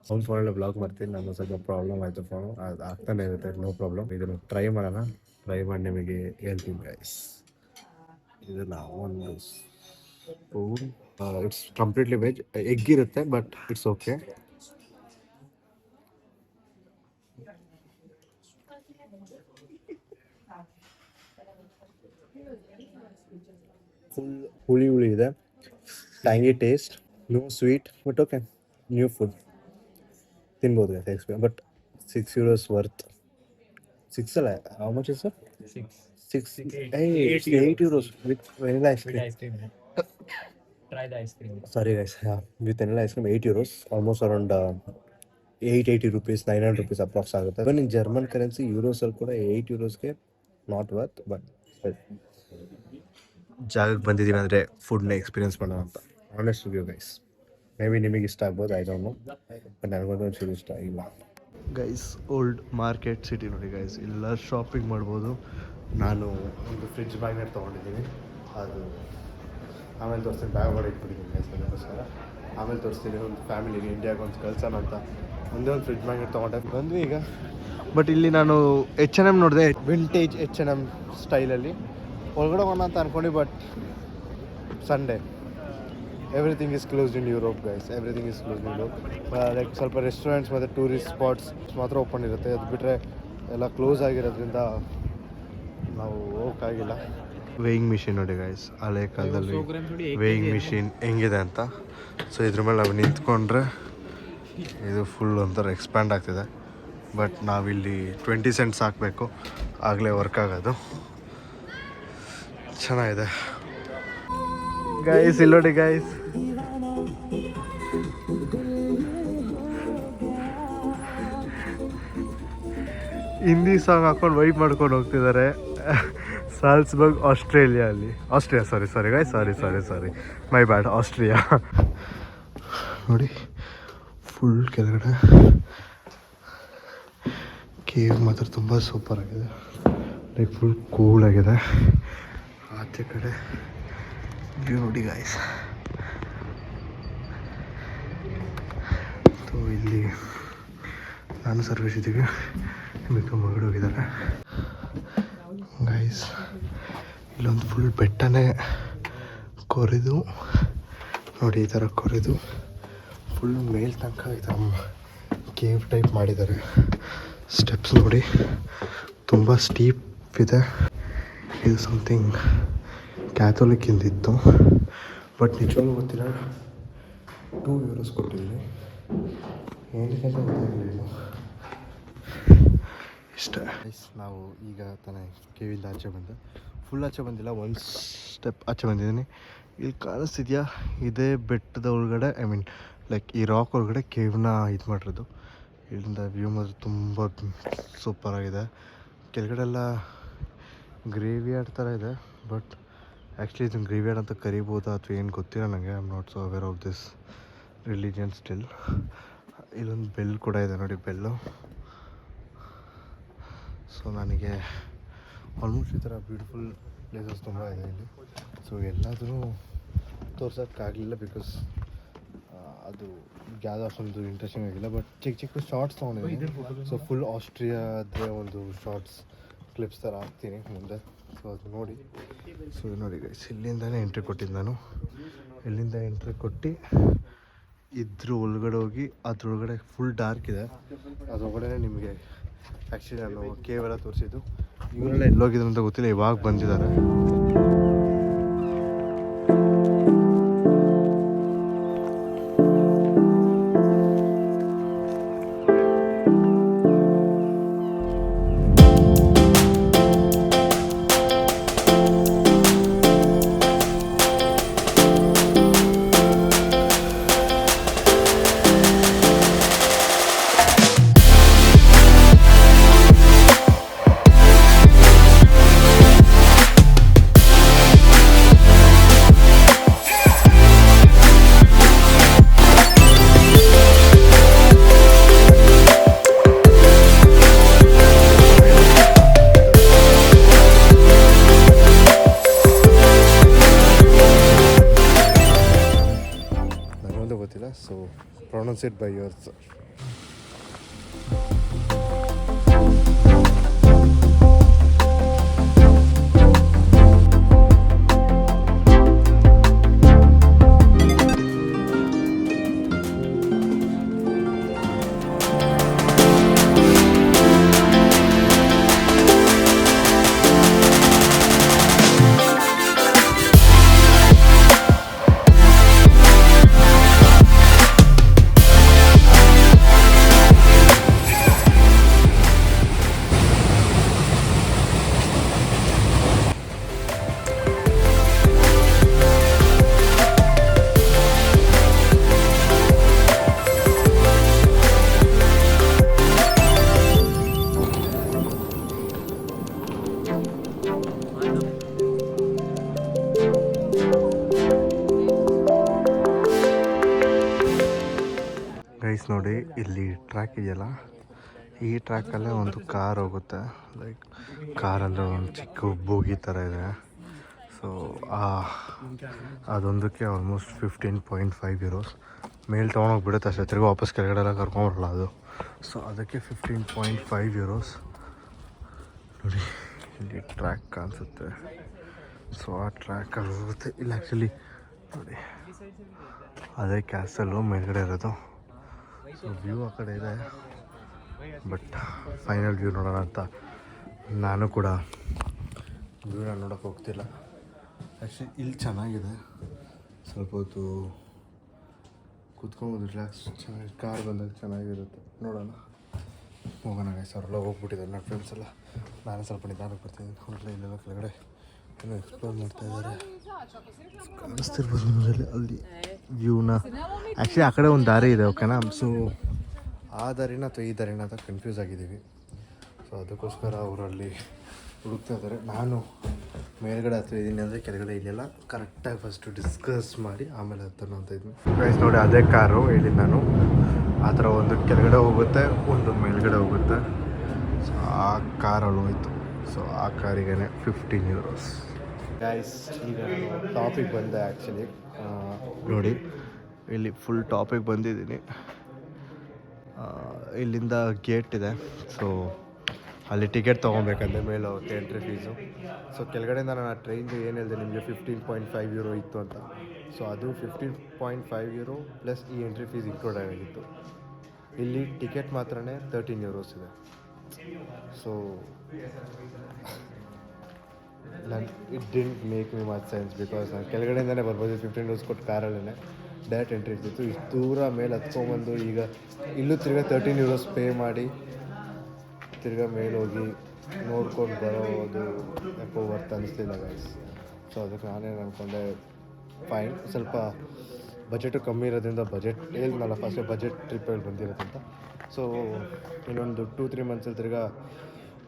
ಅವ್ನ ಫೋನಲ್ಲಿ ಬ್ಲಾಗ್ ಮಾಡ್ತೀನಿ. ನಾನು ಸ್ವಲ್ಪ ಪ್ರಾಬ್ಲಮ್ ಆಯಿತು ಫೋನು, ಅದು ಆಗ್ತಾನೆ ಇರುತ್ತೆ, ನೋ ಪ್ರಾಬ್ಲಮ್. ಇದನ್ನು ಟ್ರೈ ಮಾಡೋಣ, ಟ್ರೈ ಮಾಡಿ ನಿಮಗೆ ಹೇಳ್ತೀನಿ ಗೈಸ್. ಇದನ್ನು ಒಂದು spoon, it's completely veg, egg ಇರುತ್ತೆ ಬಟ್ ಇಟ್ಸ್ ಓಕೆ. ಫುಲ್ ಹುಳಿ ಹುಳಿ ಇದೆ, tangy taste, no sweet, but okay, new food ತಿನ್ಬೋದು ಎಕ್ಸ್ಪೀರಿಯನ್ಸ್. But €6 worth. 6 ಅಲ್ಲ, how much is sir? 8 with vanilla ice cream. Try the ice cream. Sorry guys, with vanilla ice cream €8, almost around 880 rupees, 900 rupees approx ಆಗುತ್ತೆ. ಇವನ್ ಇನ್ ಜರ್ಮನ್ ಕರೆನ್ಸಿ ಯೂರೋಸಲ್ಲಿ ಕೂಡ €8ಗೆ ನಾಟ್ ವರ್ತ್. ಬಟ್ ಜಾಗಕ್ಕೆ ಬಂದಿದ್ದೀವಿ ಅಂದರೆ ಫುಡ್ನ ಎಕ್ಸ್ಪೀರಿಯನ್ಸ್ ಮಾಡೋಣ ಅಂತ. Honest review guys, may be ನಿಮಗೆ ಇಷ್ಟ ಆಗ್ಬೋದು, ಐ ಡೋಂಟ್ ನೋ, ಬಟ್ ನನಗೊಂದು ಒಂಚೂರು ಇಷ್ಟ ಇಲ್ಲ ಗೈಸ್. ಓಲ್ಡ್ ಮಾರ್ಕೆಟ್ ಸಿಟಿ ನೋಡಿ ಗೈಸ್, ಎಲ್ಲ ಶಾಪಿಂಗ್ ಮಾಡ್ಬೋದು. ನಾನು ಒಂದು ಫ್ರಿಡ್ಜ್ ಮ್ಯಾಗ್ನೆಟ್ ತೊಗೊಂಡಿದ್ದೀನಿ, ಅದು ಆಮೇಲೆ ತೋರಿಸ್ತೀನಿ. ಬ್ಯಾಗ್ ಹೊಡೆ ಇಟ್ಬಿಟ್ಟಿದ್ದೀನಿ ಗೈಸ್ ಅದಕ್ಕೋಸ್ಕರ, ಆಮೇಲೆ ತೋರಿಸ್ತೀನಿ. ಒಂದು ಫ್ಯಾಮಿಲಿಗೆ ಇಂಡಿಯಾಗೆ ಒಂದು ಕಳ್ಸೋಣ ಅಂತ ಒಂದೇ ಒಂದು ಫ್ರಿಡ್ಜ್ ಮ್ಯಾಗ್ನೆಟ್ ತೊಗೊಂಡೆ ಬಂದ್ವಿ ಈಗ. ಬಟ್ ಇಲ್ಲಿ ನಾನು H&M ನೋಡಿದೆ, ವಿಂಟೇಜ್ H&M ಸ್ಟೈಲಲ್ಲಿ ಒಳಗಡೆ ಹೋಗೋಣ ಅಂತ ಅಂದ್ಕೊಂಡು. But Sunday everything is closed in Europe guys, everything is closed in Europe. Like ಸ್ವಲ್ಪ ರೆಸ್ಟೋರೆಂಟ್ಸ್ ಮತ್ತು ಟೂರಿಸ್ಟ್ ಸ್ಪಾಟ್ಸ್ ಮಾತ್ರ ಓಪನ್ ಇರುತ್ತೆ, ಅದು ಬಿಟ್ಟರೆ ಎಲ್ಲ ಕ್ಲೋಸ್ ಆಗಿರೋದ್ರಿಂದ ನಾವು ಹೋಗೋಕ್ಕಾಗಿಲ್ಲ. ವೇಯಿಂಗ್ ಮಿಷಿನ್ ನೋಡಿ ಗೈಸ್, ಹಳೆ ಕಾಲದಲ್ಲಿ ವೇಯಿಂಗ್ ಮಿಷಿನ್ ಹೆಂಗಿದೆ ಅಂತ. ಸೊ ಇದ್ರ ಮೇಲೆ ನಾವು ನಿಂತ್ಕೊಂಡ್ರೆ ಇದು ಫುಲ್ ಒಂಥರ ಎಕ್ಸ್ಪ್ಯಾಂಡ್ ಆಗ್ತಿದೆ. ಬಟ್ ನಾವಿಲ್ಲಿ 20 ಸೆಂಟ್ಸ್ ಹಾಕಬೇಕು, ಆಗಲೇ ವರ್ಕ್ ಆಗೋದು. ಚೆನ್ನಾಗಿದೆ ಗೈಸ್, ಇಲ್ಲಿ ನೋಡಿ ಗೈಸ್, ಹಿಂದಿ ಸಾಂಗ್ ಹಾಕೊಂಡು ವೈಪ್ ಮಾಡ್ಕೊಂಡು ಹೋಗ್ತಿದ್ದಾರೆ. ಸಾಲ್ಸ್ಬರ್ಗ್ ಆಸ್ಟ್ರಿಯಾ ಸಾರಿ ಗೈಸ್, ಸಾರಿ ಮೈ ಬ್ಯಾಡ್, ಆಸ್ಟ್ರಿಯಾ. ನೋಡಿ ಫುಲ್ ಕೆಳಗಡೆ ಕೇವ್ ಮಾತ್ರ ತುಂಬ ಸೂಪರ್ ಆಗಿದೆ, ಲೈಕ್ ಫುಲ್ ಕೂಲ್ ಆಗಿದೆ. ಆಚೆ ಕಡೆ ವ್ಯೂ ನೋಡಿ ಗಾಯ್ಸ್. ಸೊ ಇಲ್ಲಿ ನಾನು ಸರ್ವಿಸ್ ಇದ್ದೀವಿ, ಮಿಕ್ಕ ಮಗಳು ಹೋಗಿದ್ದಾರೆ ಗೈಸ್. ಇಲ್ಲೊಂದು ಫುಲ್ ಬೆಟ್ಟನೇ ಕೊರೆದು ನೋಡಿ, ಈ ಥರ ಕೊರೆದು ಫುಲ್ ಮೇಲ್ ತನಕ ಈ ಥರ ಕೇವ್ ಟೈಪ್ ಮಾಡಿದ್ದಾರೆ. ಸ್ಟೆಪ್ಸ್ ನೋಡಿ ತುಂಬ ಸ್ಟೀಪ್ ಇದೆ. ಇದು ಸಮಥಿಂಗ್ ಕ್ಯಾಥೋಲಿಕ್ ಇಂದಿತ್ತು, ಬಟ್ ನಿಜವಾಗ್ಲೂ ಗೊತ್ತಿಲ್ಲ. €2 ಕೊಟ್ಟಿದ್ದೀನಿ, ಏನಕ್ಕೆ ಅಂತ ಗೊತ್ತಾಗಲಿಲ್ಲ. ಇಷ್ಟ ನಾವು ಈಗ ತಾನೇ ಕೇವಿಂದ ಆಚೆ ಬಂದೆ, ಫುಲ್ ಆಚೆ ಬಂದಿಲ್ಲ, ಒಂದು ಸ್ಟೆಪ್ ಆಚೆ ಬಂದಿದ್ದೀನಿ. ಇಲ್ಲಿ ಕಾಣಿಸ್ತಿದ್ಯಾ, ಇದೇ ಬೆಟ್ಟದ ಒಳಗಡೆ, ಐ ಮೀನ್ ಲೈಕ್ ಈ ರಾಕ್ ಒಳಗಡೆ ಕೇವ್ನ ಇದು ಮಾಡಿರೋದು. ಇಲ್ಲಿಂದ ವ್ಯೂ ಮಾತ್ರ ತುಂಬ ಸೂಪರಾಗಿದೆ. ಕೆಳಗಡೆ ಎಲ್ಲ ಗ್ರೇವಿಯಾರ್ಡ್ ಥರ ಇದೆ, ಬಟ್ ಆ್ಯಕ್ಚುಲಿ ಇದನ್ನು ಗ್ರೇವಿಯಾರ್ಡ್ ಅಂತ ಕರಿಬೋದಾ ಅಥವಾ ಏನು ಗೊತ್ತಿಲ್ಲ ನನಗೆ. I am not so aware of this religion still. ಇಲ್ಲೊಂದು ಬೆಲ್ ಕೂಡ ಇದೆ ನೋಡಿ, ಬೆಲ್ಲು. ಸೊ ನನಗೆ ಆಲ್ಮೋಸ್ಟ್ ಈ ಥರ ಬ್ಯೂಟಿಫುಲ್ ಪ್ಲೇಸಸ್ ತುಂಬ ಇದೆ ಇಲ್ಲಿ. ಸೊ ಎಲ್ಲಾದರೂ ತೋರ್ಸೋಕ್ಕಾಗಲಿಲ್ಲ, ಬಿಕಾಸ್ ಅದು ಯಾವುದೋ ಅಷ್ಟೊಂದು ಇಂಟ್ರೆಸ್ಟಿಂಗ್ ಆಗಿಲ್ಲ. ಬಟ್ ಚಿಕ್ಕ ಶಾರ್ಟ್ಸ್ ತೊಗೊಂಡಿದ್ದೀನಿ. ಸೊ ಫುಲ್ ಆಸ್ಟ್ರಿಯಾದೇ ಒಂದು ಶಾರ್ಟ್ಸ್ ಕ್ಲಿಪ್ಸ್ ಥರ ಹಾಕ್ತೀನಿ ಮುಂದೆ, ಸೊ ಅದು ನೋಡಿ. ಸೊ ನೋಡಿ ಗೈಸ್, ಇಲ್ಲಿಂದನೇ ಎಂಟ್ರಿ ಕೊಟ್ಟಿದ್ದು ನಾನು. ಇಲ್ಲಿಂದ ಎಂಟ್ರಿ ಕೊಟ್ಟು ಇದ್ರ ಒಳಗಡೆ ಹೋಗಿ ಅದ್ರೊಳಗಡೆ ಫುಲ್ ಡಾರ್ಕ್ ಇದೆ. ಅದ್ರೊಳಗಡೆ ನಿಮಗೆ ಆ್ಯಕ್ಚುಲಿ ನಾನು ಕೇವೆಲ್ಲ ತೋರಿಸಿದ್ದು. ಇವರೆಲ್ಲ ಎಲ್ಲೋಗಿದ್ರು ಅಂತ ಗೊತ್ತಿಲ್ಲ, ಇವಾಗ ಬಂದಿದ್ದಾರೆ. ಗೊತ್ತಿಲ್ಲ, so pronounce it by yours. Guys ನೋಡಿ, ಇಲ್ಲಿ ಟ್ರ್ಯಾಕ್ ಇದೆಯಲ್ಲ, ಈ ಟ್ರ್ಯಾಕಲ್ಲೇ ಒಂದು ಕಾರ್ ಹೋಗುತ್ತೆ. ಲೈಕ್ ಕಾರ್ ಅಂದರೆ ಒಂದು ಚಿಕ್ಕ ಬೋಗಿ ಥರ ಇದೆ. ಸೊ ಅದೊಂದಕ್ಕೆ ಆಲ್ಮೋಸ್ಟ್ 15.5 euros. ಮೇಲೆ ತೊಗೊಂಡೋಗ್ಬಿಡುತ್ತೆ ಅಷ್ಟೇ, ತಿರ್ಗಿ ವಾಪಸ್ ಕೆಳಗಡೆ ಎಲ್ಲ ಕರ್ಕೊಂಬರಲ್ಲ ಅದು. ಸೊ ಅದಕ್ಕೆ 15.5 euros. ನೋಡಿ ಇಲ್ಲಿ ಟ್ರ್ಯಾಕ್ ಕಾಣಿಸುತ್ತೆ. ಸೊ ಆ ಟ್ರ್ಯಾಕಲ್ಲಿ ಹೋಗುತ್ತೆ. ಇಲ್ಲಿ ಆ್ಯಕ್ಚುಲಿ ನೋಡಿ ಅದೇ ಕ್ಯಾಸಲ್ಲು ಮೇಲ್ಗಡೆ ಇರೋದು. ಸೊ ವ್ಯೂ ಆ ಕಡೆ ಇದೆ, ಬಟ್ ಫೈನಲ್ ವ್ಯೂ ನೋಡೋಣ ಅಂತ ನಾನು ಕೂಡ ವ್ಯೂನ ನೋಡೋಕೆ ಹೋಗ್ತಿಲ್ಲ. ಆ್ಯಕ್ಚುಲಿ ಇಲ್ಲಿ ಚೆನ್ನಾಗಿದೆ, ಸ್ವಲ್ಪ ಹೊತ್ತು ಕೂತ್ಕೊಂಡು ರಿಲ್ಯಾಕ್ಸ್ ಚೆನ್ನಾಗಿ ಕಾರ್ ಬಂದಾಗ ಚೆನ್ನಾಗಿರುತ್ತೆ. ನೋಡೋಣ, ಹೋಗೋಣ ಗೈಸ್. ಅವರೆಲ್ಲ ಹೋಗ್ಬಿಟ್ಟಿದ್ದಾರೆ ನನ್ನ ಫ್ರೆಂಡ್ಸ್ ಎಲ್ಲ. ನಾನು ಸ್ವಲ್ಪ ನಿಧಾನಕ್ಕೆ ಬರ್ತೀನಿ. ಹೊರಗಡೆ ಇಲ್ಲೆಲ್ಲ ಕೆಳಗಡೆ ಏನೋ ಎಕ್ಸ್ಪ್ಲೋರ್ ಮಾಡ್ತಾಯಿದ್ದಾರೆ, ಕಾಣಿಸ್ತಿರ್ಬೋದು ನಿಮ್ಮಲ್ಲಿ ಅಲ್ಲಿ ವ್ಯೂನ. ಆ್ಯಕ್ಚುಲಿ ಆ ಕಡೆ ಒಂದು ದಾರಿ ಇದೆ, ಓಕೆನಾ. ಸೊ ಆ ದಾರಿನ ಅಥವಾ ಈ ದಾರಿನ ಅಂತ ಕನ್ಫ್ಯೂಸ್ ಆಗಿದ್ದೀವಿ. ಸೊ ಅದಕ್ಕೋಸ್ಕರ ಅವರಲ್ಲಿ ಹುಡುಕ್ತಾ ಇದ್ದಾರೆ. ನಾನು ಮೇಲ್ಗಡೆ ಹತ್ರ ಇದ್ದೀನಿ ಅಂದರೆ ಕೆಳಗಡೆ ಇಲ್ಲೆಲ್ಲ ಕರೆಕ್ಟಾಗಿ ಫಸ್ಟು ಡಿಸ್ಕಸ್ ಮಾಡಿ ಆಮೇಲೆ ಹತ್ತೋಣ ಅಂತ ಇದ್ದೀನಿ. ಗೈಸ್ ನೋಡಿ, ಅದೇ ಕಾರು ಹೇಳಿದ್ದು ನಾನು. ಆ ಥರ ಒಂದು ಕೆಳಗಡೆ ಹೋಗುತ್ತೆ, ಒಂದು ಮೇಲ್ಗಡೆ ಹೋಗುತ್ತೆ. ಸೊ ಆ ಕಾರಲ್ಲಿ ಹೋಯ್ತು. ಸೊ ಆ ಕಾರಿಗೆ 15 euros. ಗೈಸ್ ಈಗ ಟಾಪಿಗೆ ಬಂದೆ. ಆ್ಯಕ್ಚುಲಿ ನೋಡಿ, ಇಲ್ಲಿ ಫುಲ್ ಟಾಪಿಗೆ ಬಂದಿದ್ದೀನಿ. ಇಲ್ಲಿಂದ ಗೇಟ್ ಇದೆ. ಸೊ ಅಲ್ಲಿ ಟಿಕೆಟ್ ತೊಗೊಬೇಕಂದ್ರೆ ಮೇಲೆ ಹೋಗುತ್ತೆ ಎಂಟ್ರಿ ಫೀಸು. ಸೊ ಕೆಳಗಡೆಯಿಂದ ನಾನು ಆ ಟ್ರೈನ್ದು ಏನು ಹೇಳಿದೆ ನಿಮಗೆ 15.5 euro ಇತ್ತು ಅಂತ. ಸೊ ಅದು 15.5 euro ಪ್ಲಸ್ ಈ ಎಂಟ್ರಿ ಫೀಸ್ ಇನ್ಕ್ಲೂಡ್ ಆಗಿತ್ತು. ಇಲ್ಲಿ ಟಿಕೆಟ್ ಮಾತ್ರನೇ 13 euros ಇದೆ. So it didn't make me much sense, because ನಾನು ಕೆಳಗಡೆಯಿಂದನೇ ಬರ್ಬೋದು. 15 euros ಕೊಟ್ಟು ಕಾರಲ್ಲೇ ಡೈರೆಕ್ಟ್ ಎಂಟ್ರಿ ಇರ್ತಿತ್ತು. ಇಷ್ಟು ದೂರ ಮೇಲೆ ಹತ್ಕೊಂಡ್ಬಂದು ಈಗ ಇಲ್ಲೂ ತಿರ್ಗಾ 13 euros ಪೇ ಮಾಡಿ ತಿರ್ಗಾ ಮೇಲೆ ಹೋಗಿ ನೋಡ್ಕೊಂಡು ಬರೋದು ಯಾಕೋ ವರ್ತ್ ಅನ್ನಿಸ್ಲಿಲ್ಲ ಗೈಸ್. ಸೊ ಅದಕ್ಕೆ ನಾನೇನು ಅಂದ್ಕೊಂಡೆ, ಫೈನ್, ಸ್ವಲ್ಪ ಬಜೆಟು ಕಮ್ಮಿ ಇರೋದ್ರಿಂದ, ಬಜೆಟ್ ಹೇಳಿದ್ನಲ್ಲ ಫಸ್ಟೇ ಬಜೆಟ್ ಟ್ರಿಪ್ಪಲ್ಲಿ ಬಂದಿರೋದಂತ. ಸೊ ಇನ್ನೊಂದು 2-3 ಮಂತ್ಸಲ್ಲಿ ತಿರ್ಗಾ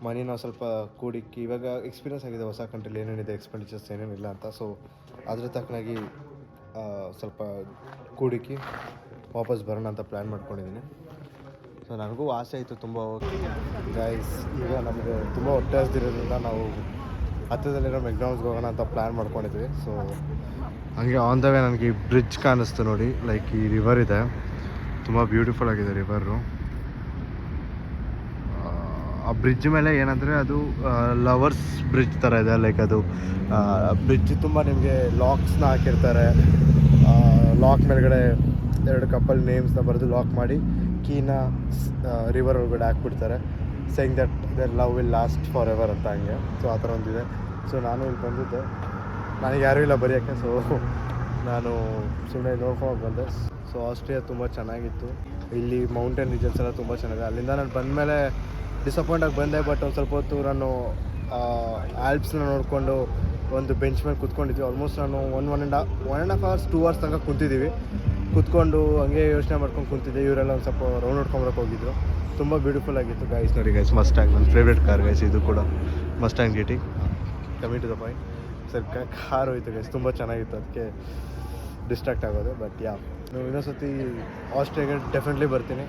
ಮನಿ ನಾವು ಸ್ವಲ್ಪ ಕೂಡಿಕ್ಕಿ, ಇವಾಗ ಎಕ್ಸ್ಪೀರಿಯನ್ಸ್ ಆಗಿದೆ ಹೊಸ ಕಂಟ್ರಿಲಿ ಏನೇನಿದೆ, ಎಕ್ಸ್ಪೆಂಡಿಚರ್ಸ್ ಏನೇನಿಲ್ಲ ಅಂತ. ಸೊ ಅದ್ರ ತಕ್ಕನಾಗಿ ಸ್ವಲ್ಪ ಕೂಡಿಕ್ಕಿ ವಾಪಸ್ ಬರೋಣ ಅಂತ ಪ್ಲ್ಯಾನ್ ಮಾಡ್ಕೊಂಡಿದ್ದೀನಿ. ಸೊ ನನಗೂ ಆಸೆ ಇತ್ತು ತುಂಬ ಗೈಸ್. ಈಗ ನಮಗೆ ತುಂಬ ಹೊಟ್ಟೆ ಹಸ್ದಿರೋದ್ರಿಂದ ನಾವು ಹತ್ತಿರದಲ್ಲಿರೋ ಮೆಕ್ಡಾನಲ್ಸ್ಗೆ ಹೋಗೋಣ ಅಂತ ಪ್ಲ್ಯಾನ್ ಮಾಡ್ಕೊಂಡಿದ್ವಿ. ಸೊ ಹಾಗೆ ಆನ್ ದ ವೇ ನನಗೆ ಈ ಬ್ರಿಡ್ಜ್ ಕಾಣಿಸ್ತು ನೋಡಿ. ಲೈಕ್ ಈ ರಿವರ್ ಇದೆ, ತುಂಬ ಬ್ಯೂಟಿಫುಲ್ ಆಗಿದೆ ರಿವರು. ಆ ಬ್ರಿಡ್ಜ್ ಮೇಲೆ ಏನಂದರೆ ಅದು ಲವರ್ಸ್ ಬ್ರಿಡ್ಜ್ ಥರ ಇದೆ. ಲೈಕ್ ಅದು ಬ್ರಿಡ್ಜ್ ತುಂಬ ನಿಮಗೆ ಲಾಕ್ಸ್ನ ಹಾಕಿರ್ತಾರೆ. ಲಾಕ್ ಮೇಲ್ಗಡೆ 2 ಕಪಲ್ ನೇಮ್ಸ್ನ ಬರೆದು ಲಾಕ್ ಮಾಡಿ ಕೀನ ರಿವರ್ ಒಳಗಡೆ ಹಾಕ್ಬಿಡ್ತಾರೆ saying that their love will last forever ಅಂತ ಹಂಗೆ. ಸೊ ಆ ಥರ ಒಂದಿದೆ. ಸೊ ನಾನು ಇಲ್ಲಿ ಬಂದಿದ್ದೆ, ನನಗೆ ಯಾರೂ ಇಲ್ಲ ಬರೆಯೋಕ್ಕೆ. ಸೊ ನಾನು ಸುಮ್ಮನೆ ನೋಡ್ಕೊಂಡು ಬಂದೆ. ಸೊ ಆಸ್ಟ್ರಿಯಾ ತುಂಬ ಚೆನ್ನಾಗಿತ್ತು. ಇಲ್ಲಿ ಮೌಂಟೇನ್ ರೀಜನ್ಸ್ ಎಲ್ಲ ತುಂಬ ಚೆನ್ನಾಗಿದೆ. ಅಲ್ಲಿಂದ ನಾನು ಬಂದಮೇಲೆ ಡಿಸಪಾಯಿಂಟಾಗಿ ಬಂದೆ. ಬಟ್ ಒಂದು ಸ್ವಲ್ಪ ಹೊತ್ತು ನಾನು ಆಲ್ಪ್ಸ್ನ ನೋಡಿಕೊಂಡು ಒಂದು ಬೆಂಚ್ ಮೇಲೆ ಕೂತ್ಕೊಂಡಿದ್ವಿ. ಆಲ್ಮೋಸ್ಟ್ ನಾನು one and half hours 2 hours ತನಕ ಕುಂತಿದ್ದೀವಿ. ಕೂತ್ಕೊಂಡು ಹಂಗೆ ಯೋಚನೆ ಮಾಡ್ಕೊಂಡು ಕುಂತಿದ್ದೆ. ಇವರೆಲ್ಲ ಒಂದು ಸ್ವಲ್ಪ ರೌಂಡ್ ಹೊಡ್ಕೊಂಬರಕ್ಕೆ ಹೋಗಿದ್ರು. ತುಂಬ ಬ್ಯೂಟಿಫುಲ್ ಆಗಿತ್ತು ಗೈಸ್. ನೋಡಿ ಗೈಸ್, ಮಸ್ಟ್ಯಾಂಗ್ ನನ್ನ ಫೇವ್ರೇಟ್ ಕಾರ್ ಗೈಸ್. ಇದು ಕೂಡ Mustang GT. Coming to the point, sir car ಹೋಯ್ತು ಗೈಸ್, ತುಂಬ ಚೆನ್ನಾಗಿತ್ತು. ಅದಕ್ಕೆ ಡಿಸ್ಟ್ರಾಕ್ಟ್ ಆಗೋದು. ಬಟ್ ನೀವು ಇನ್ನೊಂದ್ಸತಿ ಆಸ್ಟ್ರೇಲಿಯಾಗೆ ಡೆಫಿನೆಟ್ಲಿ ಬರ್ತೀನಿ.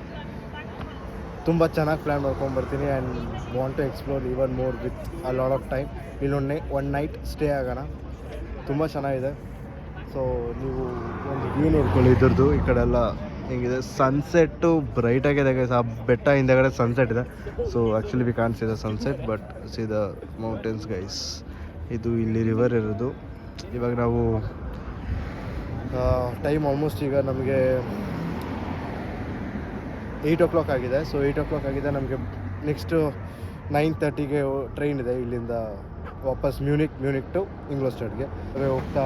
ತುಂಬ ಚೆನ್ನಾಗಿ ಪ್ಲ್ಯಾನ್ ಮಾಡ್ಕೊಂಡ್ಬರ್ತೀನಿ and want to explore even more with a lot of time. ಇಲ್ಲೊಂದು ಒನ್ ನೈಟ್ ಸ್ಟೇ ಆಗೋಣ. ತುಂಬ ಚೆನ್ನಾಗಿದೆ. ಸೊ ನೀವು ಒಂದು ವ್ಯೂ ನೋಡ್ಕೊಳ್ಳಿ ಇದ್ರದ್ದು. ಈ ಕಡೆ ಎಲ್ಲ ಹೆಂಗಿದೆ ಸನ್ಸೆಟ್ಟು ಬ್ರೈಟ್ ಆಗಿದೆ ಗೈಸ್. ಆ ಬೆಟ್ಟ ಹಿಂದೆಗಡೆ ಸನ್ಸೆಟ್ ಇದೆ. So actually we can't see the sunset but C the mountains guys. ಇದು ಇಲ್ಲಿ ರಿವರ್ ಇರೋದು. ಇವಾಗ ನಾವು ಟೈಮ್ ಆಲ್ಮೋಸ್ಟ್ ಈಗ ನಮಗೆ 8 o'clock ಆಗಿದೆ. ಸೊ 8 o'clock ಆಗಿದೆ. ನಮಗೆ ನೆಕ್ಸ್ಟು 9:30ಗೆ ಟ್ರೈನ್ ಇದೆ ಇಲ್ಲಿಂದ ವಾಪಸ್ ಮ್ಯೂನಿಕ್ ಟು ಇಂಗ್ಲೆಸ್ಟರ್ಗೆ ಹೋಗ್ತಾ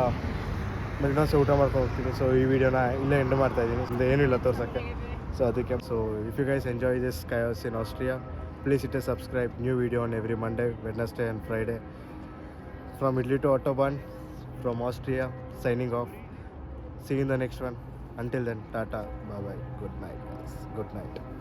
ಮೆಕ್ಡೊನಾಲ್ಡ್ಸ್ ಊಟ ಮಾಡ್ಕೊಂಡು ಹೋಗ್ತೀನಿ. ಸೊ ಈ ವಿಡಿಯೋನ ಇಲ್ಲೇ ಎಂಡ್ ಮಾಡ್ತಾಯಿದ್ದೀನಿ. ಇಲ್ಲಿ ಏನೂ ಇಲ್ಲ ತೋರ್ಸೋಕ್ಕೆ. ಸೊ ಅದಕ್ಕೆ so if you guys enjoy this chaos in Austria, please hit a subscribe. New video on every Monday, Wednesday and Friday. From Italy to Autobahn, from Austria, signing off. See you in the next one. Until then, tata, bye bye, good night guys, good night.